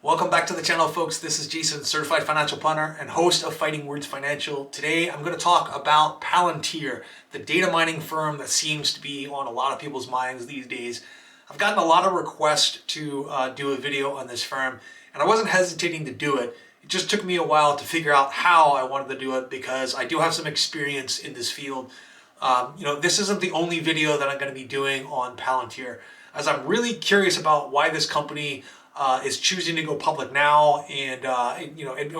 Welcome back to the channel, folks. This is Jason, certified financial planner and host of Fighting Words Financial. Today, I'm going to talk about Palantir, the data mining firm that seems to be on a lot of people's minds these days. I've gotten a lot of requests to do a video on this firm, and I wasn't hesitating to do it. It just took me a while to figure out how I wanted to do it because I do have some experience in this field. This isn't the only video that I'm going to be doing on Palantir, as I'm really curious about why this company is choosing to go public now, and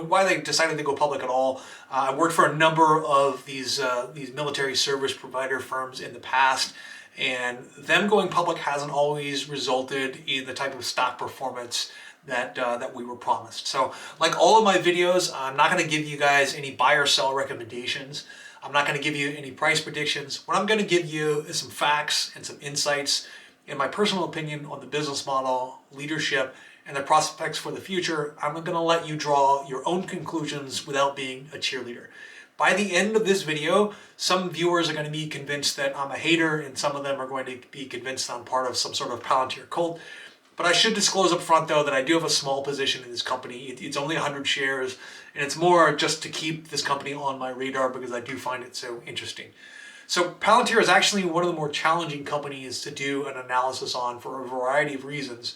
why they decided to go public at all. I worked for a number of these military service provider firms in the past, and them going public hasn't always resulted in the type of stock performance that we were promised. So, like all of my videos, I'm not going to give you guys any buy or sell recommendations. I'm not going to give you any price predictions. What I'm going to give you is some facts and some insights in my personal opinion on the business model, leadership, and the prospects for the future. I'm going to let you draw your own conclusions without being a cheerleader. By the end of this video, some viewers are going to be convinced that I'm a hater, and some of them are going to be convinced I'm part of some sort of Palantir cult. But I should disclose up front, though, that I do have a small position in this company. It's only 100 shares, and it's more just to keep this company on my radar because I do find it so interesting. So Palantir is actually one of the more challenging companies to do an analysis on for a variety of reasons.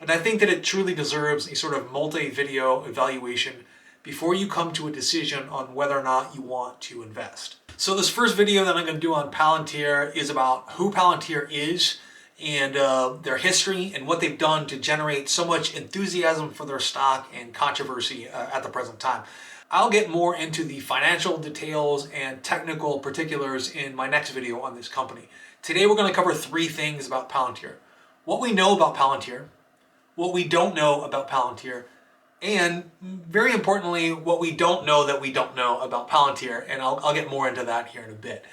And I think that it truly deserves a sort of multi-video evaluation before you come to a decision on whether or not you want to invest. So this first video that I'm going to do on Palantir is about who Palantir is and their history and what they've done to generate so much enthusiasm for their stock and controversy at the present time. I'll get more into the financial details and technical particulars in my next video on this company. Today we're going to cover three things about Palantir. What we know about Palantir, what we don't know about Palantir, and very importantly, what we don't know that we don't know about Palantir, and I'll get more into that here in a bit.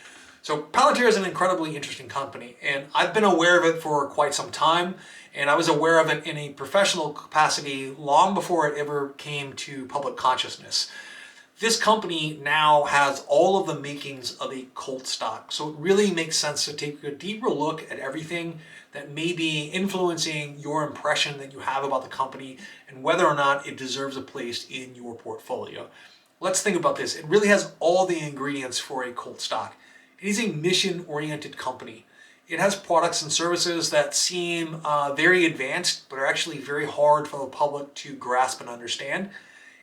So Palantir is an incredibly interesting company, and I've been aware of it for quite some time, and I was aware of it in a professional capacity long before it ever came to public consciousness. This company now has all of the makings of a cult stock, so it really makes sense to take a deeper look at everything that may be influencing your impression that you have about the company and whether or not it deserves a place in your portfolio. Let's think about this. It really has all the ingredients for a cult stock. It is a mission-oriented company. It has products and services that seem very advanced, but are actually very hard for the public to grasp and understand.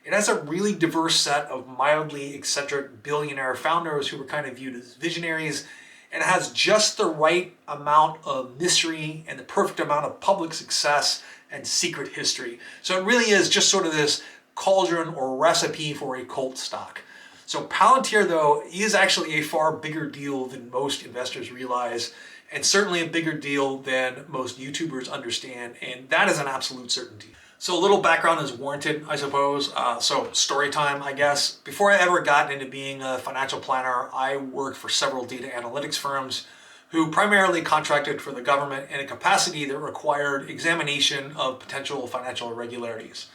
It has a really diverse set of mildly eccentric billionaire founders who were kind of viewed as visionaries, and it has just the right amount of mystery and the perfect amount of public success and secret history. So it really is just sort of this cauldron or recipe for a cult stock. So Palantir, though, is actually a far bigger deal than most investors realize, and certainly a bigger deal than most YouTubers understand, and that is an absolute certainty. So a little background is warranted, I suppose. So story time, I guess. Before I ever got into being a financial planner, I worked for several data analytics firms who primarily contracted for the government in a capacity that required examination of potential financial irregularities.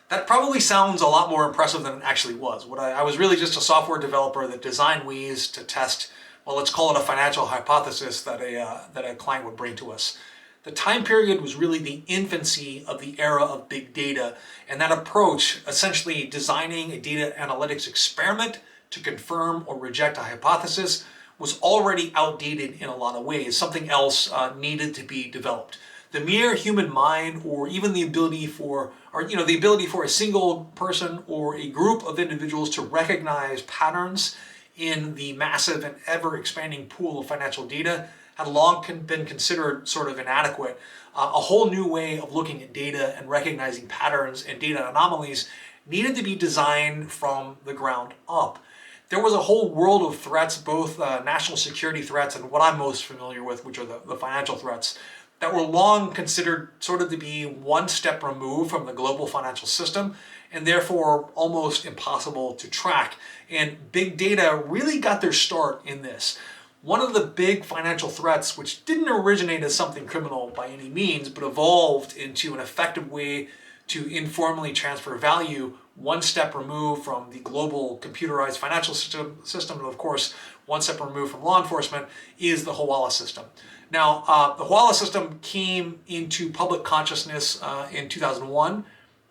That probably sounds a lot more impressive than it actually was. I was really just a software developer that designed ways to test, well, let's call it a financial hypothesis that a client would bring to us. The time period was really the infancy of the era of big data, and that approach, essentially designing a data analytics experiment to confirm or reject a hypothesis, was already outdated in a lot of ways. Something else needed to be developed. The mere human mind, or even the ability for a single person or a group of individuals to recognize patterns in the massive and ever-expanding pool of financial data, had long been considered sort of inadequate. A whole new way of looking at data and recognizing patterns and data anomalies needed to be designed from the ground up. There was a whole world of threats, both national security threats and what I'm most familiar with, which are the financial threats, that were long considered sort of to be one step removed from the global financial system and therefore almost impossible to track. And big data really got their start in this. One of the big financial threats, which didn't originate as something criminal by any means, but evolved into an effective way to informally transfer value one step removed from the global computerized financial system, and of course, one step removed from law enforcement, is the Hawala system. Now, the Hawala system came into public consciousness in 2001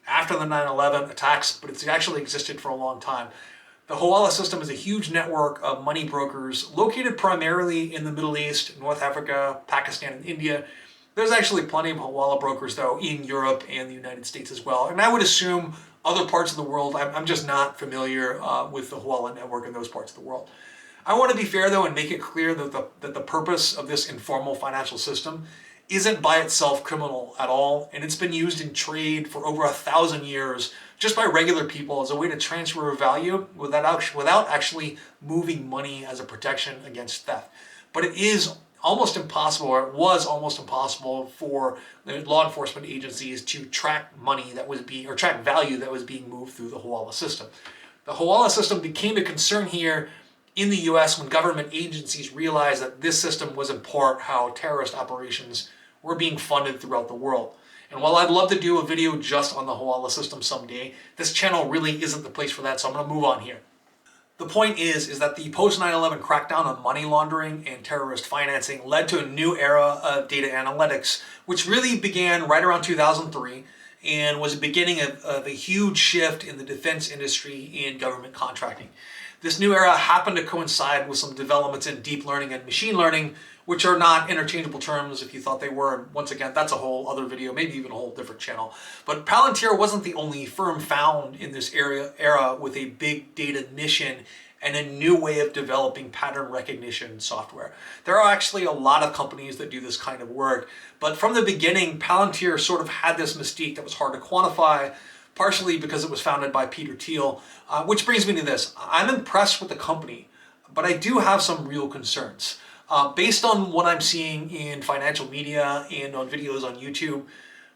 after the 9/11 attacks, but it's actually existed for a long time. The Hawala system is a huge network of money brokers located primarily in the Middle East, North Africa, Pakistan, and India. There's actually plenty of Hawala brokers, though, in Europe and the United States as well. And I would assume other parts of the world. I'm just not familiar with the Hawala network in those parts of the world. I want to be fair, though, and make it clear that the purpose of this informal financial system isn't by itself criminal at all, and it's been used in trade for over 1,000 years just by regular people as a way to transfer value without actually moving money as a protection against theft. But it is almost impossible, or it was almost impossible for the law enforcement agencies to track money that was being, or track value that was being moved through the Hawala system. The Hawala system became a concern here in the US when government agencies realized that this system was in part how terrorist operations were being funded throughout the world. And while I'd love to do a video just on the Hawala system someday, this channel really isn't the place for that, so I'm going to move on here. The point is that the post 9/11 crackdown on money laundering and terrorist financing led to a new era of data analytics, which really began right around 2003 and was the beginning of a huge shift in the defense industry and government contracting. This new era happened to coincide with some developments in deep learning and machine learning, which are not interchangeable terms if you thought they were. And once again, that's a whole other video, maybe even a whole different channel. But Palantir wasn't the only firm found in this era with a big data mission and a new way of developing pattern recognition software. There are actually a lot of companies that do this kind of work, but from the beginning, Palantir sort of had this mystique that was hard to quantify, partially because it was founded by Peter Thiel, which brings me to this. I'm impressed with the company, but I do have some real concerns. Based on what I'm seeing in financial media and on videos on YouTube,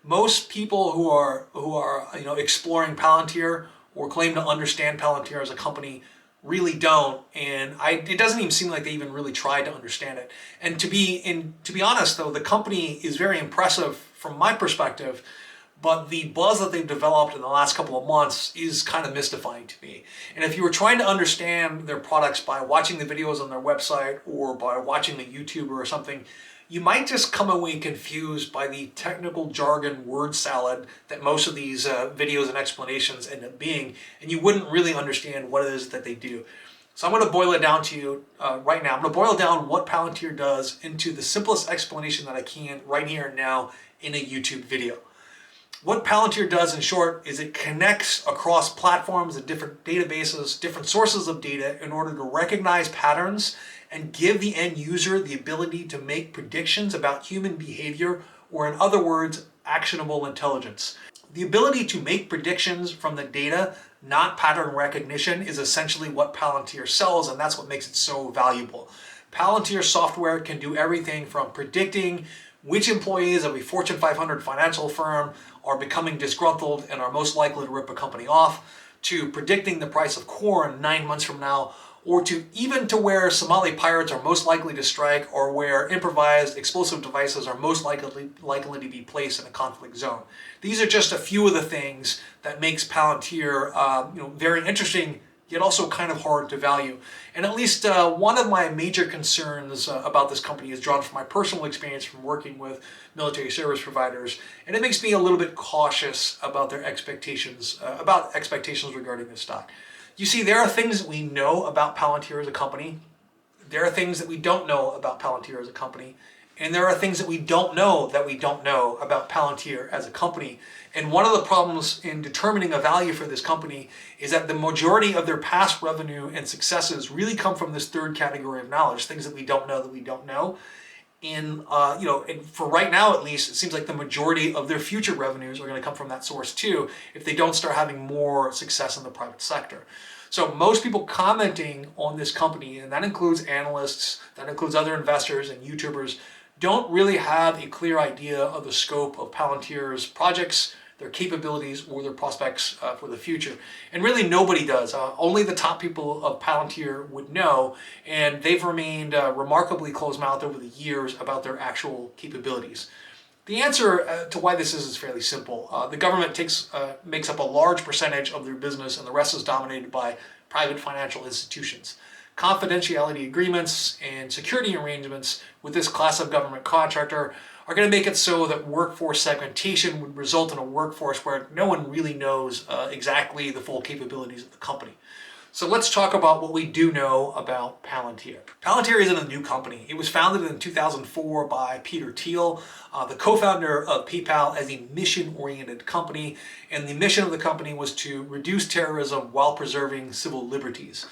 most people who are exploring Palantir or claim to understand Palantir as a company really don't, and it doesn't even seem like they even really tried to understand it. And to be honest, though, the company is very impressive from my perspective, but the buzz that they've developed in the last couple of months is kind of mystifying to me. And if you were trying to understand their products by watching the videos on their website or by watching the YouTuber or something, you might just come away confused by the technical jargon word salad that most of these videos and explanations end up being, and you wouldn't really understand what it is that they do. So I'm going to boil it down to you right now. I'm going to boil down what Palantir does into the simplest explanation that I can right here and now in a YouTube video. What Palantir does, in short, is it connects across platforms and different databases, different sources of data in order to recognize patterns and give the end user the ability to make predictions about human behavior, or in other words, actionable intelligence. The ability to make predictions from the data, not pattern recognition, is essentially what Palantir sells, and that's what makes it so valuable. Palantir software can do everything from predicting which employees of a Fortune 500 financial firm are becoming disgruntled and are most likely to rip a company off, to predicting the price of corn 9 months from now, or even to where Somali pirates are most likely to strike, or where improvised explosive devices are most likely to be placed in a conflict zone. These are just a few of the things that makes Palantir very interesting, yet also kind of hard to value. And at least one of my major concerns about this company is drawn from my personal experience from working with military service providers, and it makes me a little bit cautious about their expectations regarding this stock. You see, there are things that we know about Palantir as a company, there are things that we don't know about Palantir as a company, and there are things that we don't know about Palantir as a company. And one of the problems in determining a value for this company is that the majority of their past revenue and successes really come from this third category of knowledge, things that we don't know. And for right now at least, it seems like the majority of their future revenues are going to come from that source too, if they don't start having more success in the private sector. So most people commenting on this company, and that includes analysts, that includes other investors and YouTubers, don't really have a clear idea of the scope of Palantir's projects, their capabilities, or their prospects for the future. And really nobody does. Only the top people of Palantir would know, and they've remained remarkably closed-mouthed over the years about their actual capabilities. The answer to why this is fairly simple. The government makes up a large percentage of their business, and the rest is dominated by private financial institutions. Confidentiality agreements and security arrangements with this class of government contractor are going to make it so that workforce segmentation would result in a workforce where no one really knows exactly the full capabilities of the company. So let's talk about what we do know about Palantir. Palantir isn't a new company. It was founded in 2004 by Peter Thiel, the co-founder of PayPal, as a mission-oriented company, and the mission of the company was to reduce terrorism while preserving civil liberties.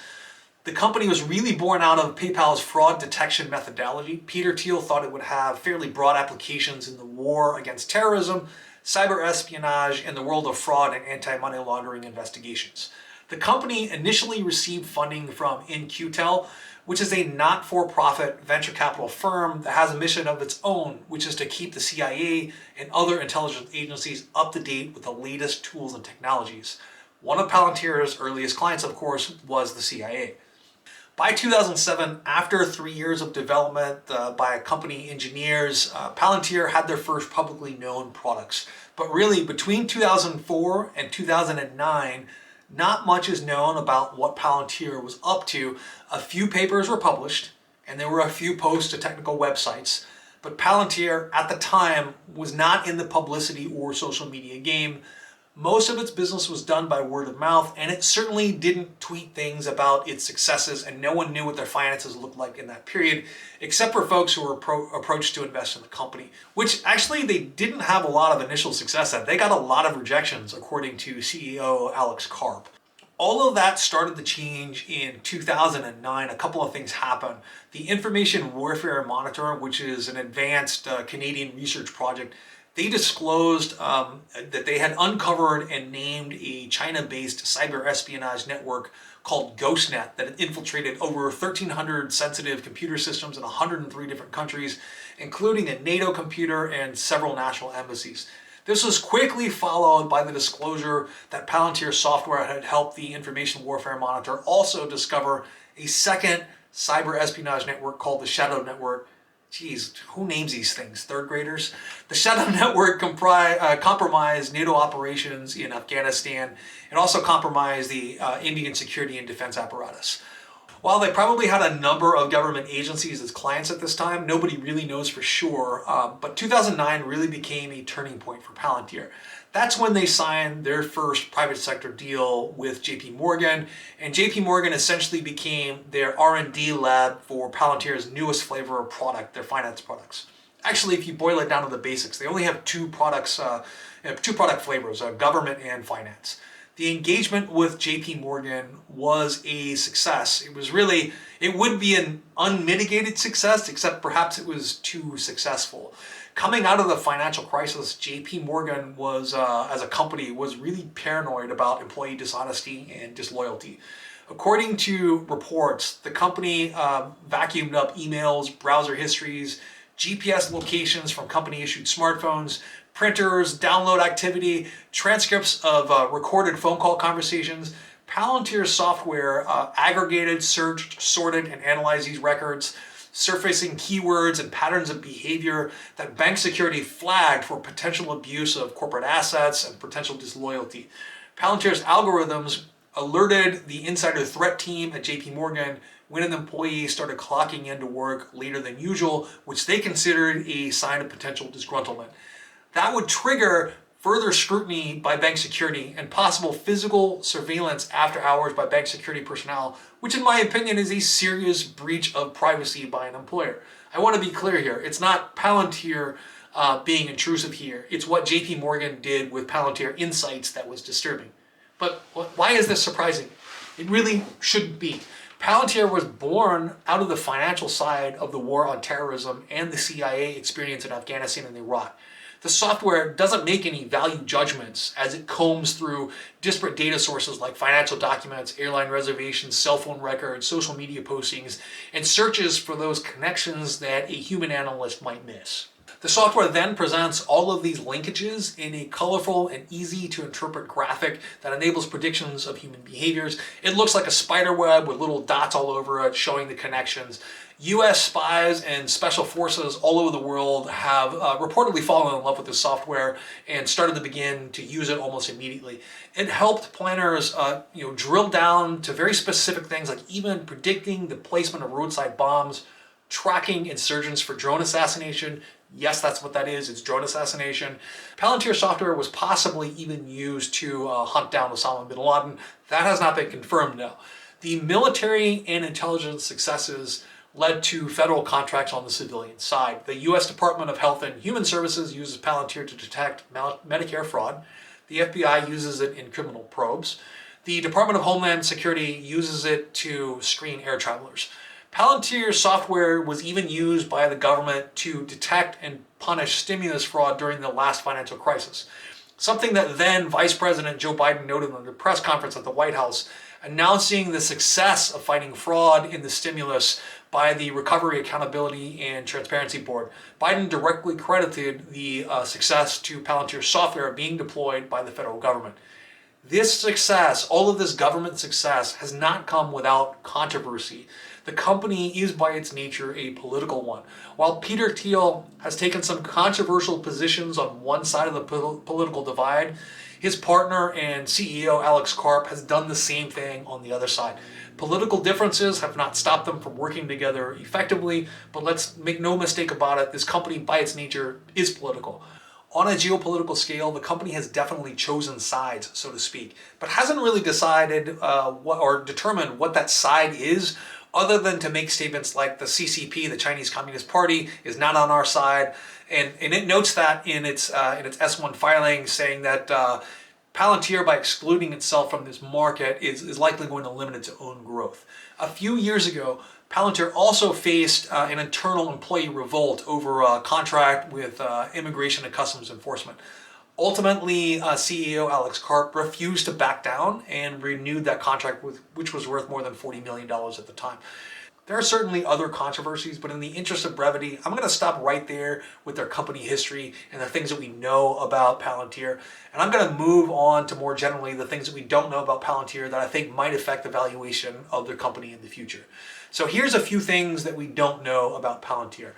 The company was really born out of PayPal's fraud detection methodology. Peter Thiel thought it would have fairly broad applications in the war against terrorism, cyber espionage, and the world of fraud and anti-money laundering investigations. The company initially received funding from In-Q-Tel, which is a not-for-profit venture capital firm that has a mission of its own, which is to keep the CIA and other intelligence agencies up to date with the latest tools and technologies. One of Palantir's earliest clients, of course, was the CIA. By 2007, after 3 years of development by company engineers, Palantir had their first publicly known products. But really, between 2004 and 2009, not much is known about what Palantir was up to. A few papers were published, and there were a few posts to technical websites, but Palantir at the time was not in the publicity or social media game. Most of its business was done by word of mouth, and it certainly didn't tweet things about its successes, and no one knew what their finances looked like in that period, except for folks who were approached to invest in the company, which actually they didn't have a lot of initial success at. They got a lot of rejections, according to CEO Alex Karp. All of that started to change in 2009. A couple of things happened. The Information Warfare Monitor, which is an advanced Canadian research project, they disclosed that they had uncovered and named a China-based cyber espionage network called GhostNet that had infiltrated over 1,300 sensitive computer systems in 103 different countries, including a NATO computer and several national embassies. This was quickly followed by the disclosure that Palantir software had helped the Information Warfare Monitor also discover a second cyber espionage network called the Shadow Network. Geez, who names these things? Third graders? The Shadow Network compromised NATO operations in Afghanistan and also compromised the Indian security and defense apparatus. While they probably had a number of government agencies as clients at this time, nobody really knows for sure, but 2009 really became a turning point for Palantir. That's when they signed their first private sector deal with JP Morgan, and JP Morgan essentially became their R&D lab for Palantir's newest flavor of product, their finance products. Actually, if you boil it down to the basics, they only have two product flavors, government and finance. The engagement with JP Morgan was a success. It would be an unmitigated success, except perhaps it was too successful. Coming out of the financial crisis, JP Morgan was, as a company, was really paranoid about employee dishonesty and disloyalty. According to reports, the company vacuumed up emails, browser histories, GPS locations from company-issued smartphones, printers, download activity, transcripts of recorded phone call conversations. Palantir's software aggregated, searched, sorted, and analyzed these records, surfacing keywords and patterns of behavior that bank security flagged for potential abuse of corporate assets and potential disloyalty. Palantir's algorithms alerted the insider threat team at JP Morgan when an employee started clocking into work later than usual, which they considered a sign of potential disgruntlement. That would trigger further scrutiny by bank security and possible physical surveillance after hours by bank security personnel, which in my opinion is a serious breach of privacy by an employer. I want to be clear here. It's not Palantir being intrusive here. It's what JP Morgan did with Palantir Insights that was disturbing. But why is this surprising? It really shouldn't be. Palantir was born out of the financial side of the war on terrorism and the CIA experience in Afghanistan and Iraq. The software doesn't make any value judgments as it combs through disparate data sources like financial documents, airline reservations, cell phone records, social media postings, and searches for those connections that a human analyst might miss. The software then presents all of these linkages in a colorful and easy to interpret graphic that enables predictions of human behaviors. It looks like a spider web with little dots all over it showing the connections. US spies and special forces all over the world have reportedly fallen in love with this software and started to begin to use it almost immediately. It helped planners drill down to very specific things like even predicting the placement of roadside bombs, tracking insurgents for drone assassination. Yes, that's what that is. It's drone assassination. Palantir software was possibly even used to hunt down Osama bin Laden. That has not been confirmed, though. The military and intelligence successes led to federal contracts on the civilian side. The U.S. Department of Health and Human Services uses Palantir to detect Medicare fraud. The FBI uses it in criminal probes. The Department of Homeland Security uses it to screen air travelers. Palantir software was even used by the government to detect and punish stimulus fraud during the last financial crisis. Something that then Vice President Joe Biden noted on the press conference at the White House, announcing the success of fighting fraud in the stimulus by the Recovery, Accountability, and Transparency Board. Biden directly credited the success to Palantir software being deployed by the federal government. This success, all of this government success, has not come without controversy. The company is by its nature a political one. While Peter Thiel has taken some controversial positions on one side of the political divide, his partner and CEO Alex Karp has done the same thing on the other side. Political differences have not stopped them from working together effectively, but let's make no mistake about it, this company by its nature is political. On a geopolitical scale, the company has definitely chosen sides, so to speak, but hasn't really decided or determined what that side is, other than to make statements like the CCP, the Chinese Communist Party, is not on our side, and it notes that in its S1 filing, saying that Palantir, by excluding itself from this market, is likely going to limit its own growth. A few years ago, Palantir also faced an internal employee revolt over a contract with Immigration and Customs Enforcement. Ultimately, CEO Alex Karp refused to back down and renewed that contract, which was worth more than $40 million at the time. There are certainly other controversies, but in the interest of brevity, I'm going to stop right there with their company history and the things that we know about Palantir. And I'm going to move on to more generally the things that we don't know about Palantir that I think might affect the valuation of their company in the future. So here's a few things that we don't know about Palantir.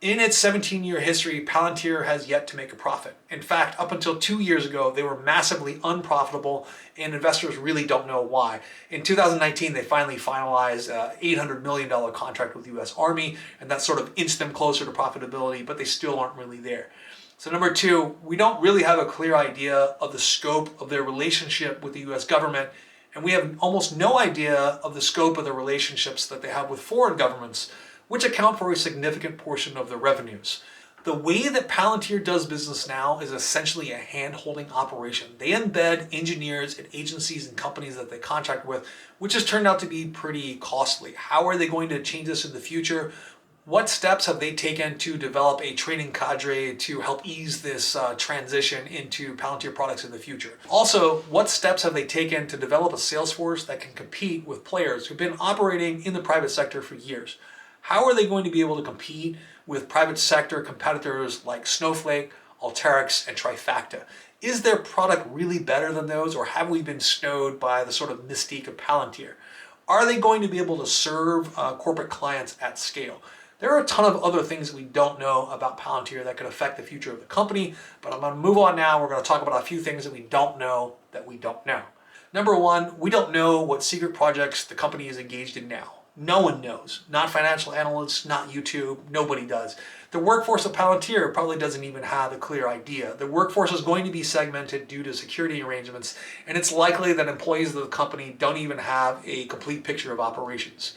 In its 17-year history, Palantir has yet to make a profit. In fact, up until 2 years ago, they were massively unprofitable, and investors really don't know why. In 2019, they finally finalized an $800 million contract with the U.S. Army, and that sort of inched them closer to profitability, but they still aren't really there. So number two, we don't really have a clear idea of the scope of their relationship with the U.S. government, and we have almost no idea of the scope of the relationships that they have with foreign governments, which account for a significant portion of their revenues. The way that Palantir does business now is essentially a hand-holding operation. They embed engineers at agencies and companies that they contract with, which has turned out to be pretty costly. How are they going to change this in the future? What steps have they taken to develop a training cadre to help ease this transition into Palantir products in the future? Also, what steps have they taken to develop a sales force that can compete with players who've been operating in the private sector for years? How are they going to be able to compete with private sector competitors like Snowflake, Alteryx, and Trifacta? Is their product really better than those, or have we been snowed by the sort of mystique of Palantir? Are they going to be able to serve corporate clients at scale? There are a ton of other things that we don't know about Palantir that could affect the future of the company, but I'm going to move on now. We're going to talk about a few things that we don't know that we don't know. Number one, we don't know what secret projects the company is engaged in now. No one knows. Not financial analysts, not YouTube, nobody does. The workforce of Palantir probably doesn't even have a clear idea. The workforce is going to be segmented due to security arrangements, and it's likely that employees of the company don't even have a complete picture of operations.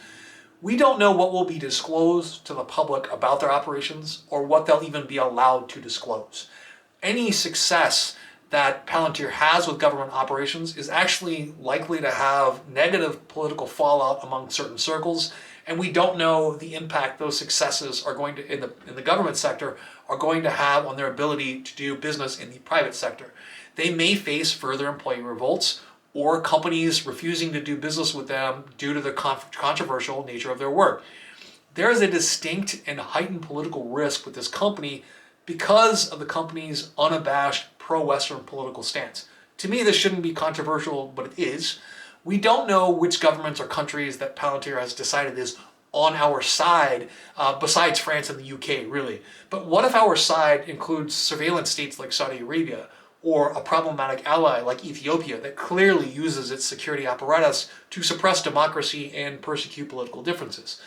We don't know what will be disclosed to the public about their operations or what they'll even be allowed to disclose. Any success that Palantir has with government operations is actually likely to have negative political fallout among certain circles, and we don't know the impact those successes are going to, in the government sector, are going to have on their ability to do business in the private sector. They may face further employee revolts or companies refusing to do business with them due to the controversial nature of their work. There is a distinct and heightened political risk with this company because of the company's unabashed pro-Western political stance. To me, this shouldn't be controversial, but it is. We don't know which governments or countries that Palantir has decided is on our side, besides France and the UK, really. But what if our side includes surveillance states like Saudi Arabia, or a problematic ally like Ethiopia that clearly uses its security apparatus to suppress democracy and persecute political differences?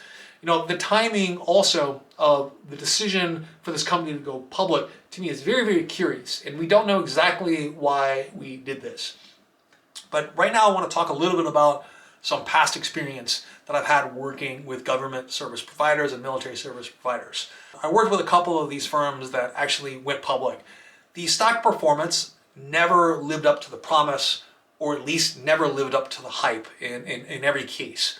The timing also of the decision for this company to go public, to me, is very, very curious. And we don't know exactly why we did this. But right now I want to talk a little bit about some past experience that I've had working with government service providers and military service providers. I worked with a couple of these firms that actually went public. The stock performance never lived up to the promise, or at least never lived up to the hype in every case.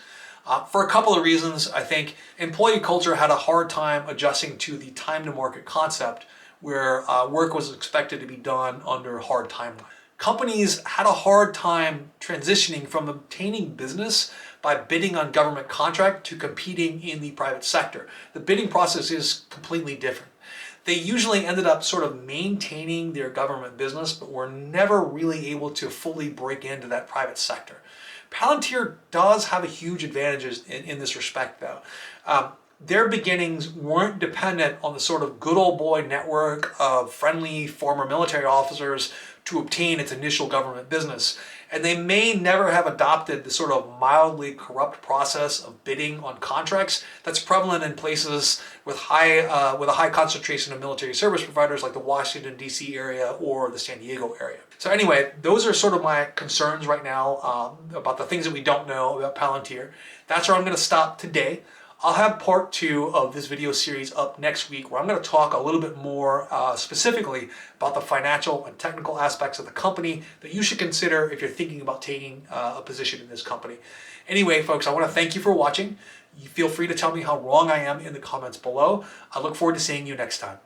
For a couple of reasons. I think employee culture had a hard time adjusting to the time to market concept, where work was expected to be done under hard timelines. Companies had a hard time transitioning from obtaining business by bidding on government contract to competing in the private sector. The bidding process is completely different. They usually ended up sort of maintaining their government business, but were never really able to fully break into that private sector. Palantir does have a huge advantage in this respect, though. Their beginnings weren't dependent on the sort of good old boy network of friendly former military officers to obtain its initial government business. And they may never have adopted the sort of mildly corrupt process of bidding on contracts that's prevalent in places with a high concentration of military service providers like the Washington, D.C. area or the San Diego area. So anyway, those are sort of my concerns right now about the things that we don't know about Palantir. That's where I'm going to stop today. I'll have part 2 of this video series up next week, where I'm going to talk a little bit more specifically about the financial and technical aspects of the company that you should consider if you're thinking about taking a position in this company. Anyway, folks, I want to thank you for watching. You feel free to tell me how wrong I am in the comments below. I look forward to seeing you next time.